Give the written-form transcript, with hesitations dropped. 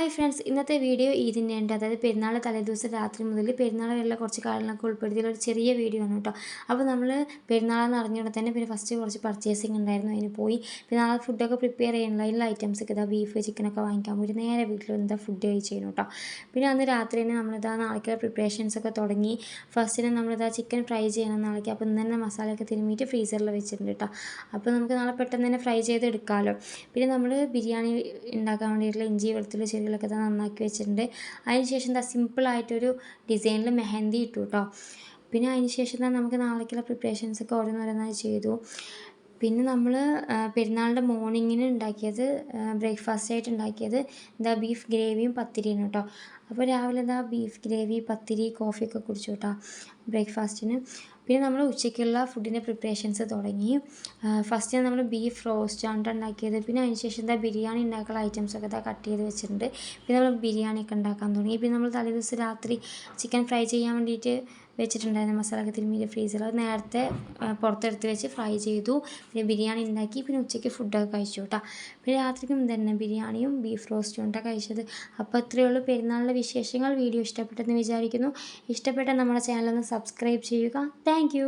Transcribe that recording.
Hi friends, ഇന്നത്തെ video ഇതിൻ്റെ ഉണ്ട്. അതായത് പെരുന്നാൾ തലേദിവസം രാത്രി മുതൽ പെരുന്നാൾ വരെയുള്ള കുറച്ച് കാര്യങ്ങളൊക്കെ ഉൾപ്പെടുത്തിയുള്ള ഒരു ചെറിയ വീഡിയോ ആണ് കേട്ടോ. അപ്പോൾ നമ്മൾ പെരുന്നാളെന്ന് അറിഞ്ഞുകൊണ്ട് തന്നെ പിന്നെ ഫസ്റ്റ് കുറച്ച് പർച്ചേസിങ് ഉണ്ടായിരുന്നു, അതിന് പോയി. പിന്നെ നാളെ ഫുഡൊക്കെ പ്രിപ്പയർ ചെയ്യാനുള്ള അതിനുള്ള ഐറ്റംസൊക്കെ ഇതാ ബീഫ് ചിക്കനൊക്കെ വാങ്ങിക്കാൻ പോയിട്ട് നേരെ വീട്ടിൽ എന്താ ഫുഡ് കഴിച്ചിരുന്നു കേട്ടോ. പിന്നെ അന്ന് രാത്രി തന്നെ നമ്മളിതാ നാളേക്കുള്ള പ്രിപ്പറേഷൻസൊക്കെ തുടങ്ങി. ഫസ്റ്റിന് നമ്മളിതാ ചിക്കൻ ഫ്രൈ ചെയ്യണം നാളേക്ക്. അപ്പോൾ ഇന്ന് തന്നെ മസാലയൊക്കെ തിരുമ്മിയിട്ട് ഫ്രീസറിൽ വെച്ചിട്ടുണ്ട് കേട്ടോ. അപ്പോൾ നമുക്ക് നാളെ പെട്ടെന്ന് തന്നെ ഫ്രൈ ചെയ്ത് എടുക്കാമല്ലോ. പിന്നെ നമ്മൾ ബിരിയാണി ഉണ്ടാക്കാൻ വേണ്ടിയിട്ടുള്ള ഇഞ്ചി വെളുത്തുള്ളി ചെടികളൊക്കെ നന്നാക്കി വെച്ചിട്ടുണ്ട്. അതിന് ശേഷം എന്താ സിമ്പിളായിട്ടൊരു ഡിസൈനിൽ മെഹന്തി ഇട്ടു കേട്ടോ. പിന്നെ അതിന് ശേഷം നമുക്ക് നാളേക്കുള്ള പ്രിപ്പറേഷൻസൊക്കെ ഓരോന്നോരോന്നായി ചെയ്തു. പിന്നെ നമ്മൾ പെരുന്നാളിൻ്റെ മോർണിംഗിന് ഉണ്ടാക്കിയത് ബ്രേക്ക്ഫാസ്റ്റ് ആയിട്ട് ഉണ്ടാക്കിയത് എന്താ ബീഫ് ഗ്രേവിയും പത്തിരിയാണ് കേട്ടോ. അപ്പോൾ രാവിലെ എന്താ ബീഫ് ഗ്രേവി പത്തിരി കോഫിയൊക്കെ കുടിച്ചു കേട്ടോ ബ്രേക്ക്ഫാസ്റ്റിന്. പിന്നെ നമ്മൾ ഉച്ചയ്ക്കുള്ള ഫുഡിൻ്റെ പ്രിപ്പറേഷൻസ് തുടങ്ങി. ഫസ്റ്റ് നമ്മൾ ബീഫ് റോസ്റ്റാണ് ഉണ്ടാക്കിയത്. പിന്നെ അതിന് ശേഷം എന്താ ബിരിയാണി ഉണ്ടാക്കാനുള്ള ഐറ്റംസൊക്കെ ഇതാ കട്ട് ചെയ്ത് വെച്ചിട്ടുണ്ട്. പിന്നെ നമ്മൾ ബിരിയാണിയൊക്കെ ഉണ്ടാക്കാൻ തുടങ്ങി. പിന്നെ നമ്മൾ തലേദിവസം രാത്രി ചിക്കൻ ഫ്രൈ ചെയ്യാൻ വേണ്ടിയിട്ട് വെച്ചിട്ടുണ്ടായിരുന്നു മസാലയൊക്കെ തിരുമ്മിയിട്ട് ഫ്രീസറിൽ. അത് നേരത്തെ പുറത്തെടുത്ത് വെച്ച് ഫ്രൈ ചെയ്തു. പിന്നെ ബിരിയാണി ഉണ്ടാക്കി. പിന്നെ ഉച്ചയ്ക്ക് ഫുഡൊക്കെ കഴിച്ചു കേട്ടോ. പിന്നെ രാത്രിക്കും തന്നെ ബിരിയാണിയും ബീഫ് റോസ്റ്റും കൊണ്ടാണ് കഴിച്ചത്. അപ്പോൾ ഇത്രയേ ഉള്ളൂ പെരുന്നാളിൻ്റെ വിശേഷങ്ങൾ. വീഡിയോ ഇഷ്ടപ്പെട്ടെന്ന് വിചാരിക്കുന്നു. ഇഷ്ടപ്പെട്ട നമ്മുടെ ചാനലൊന്ന് സബ്സ്ക്രൈബ് ചെയ്യുക. താങ്ക്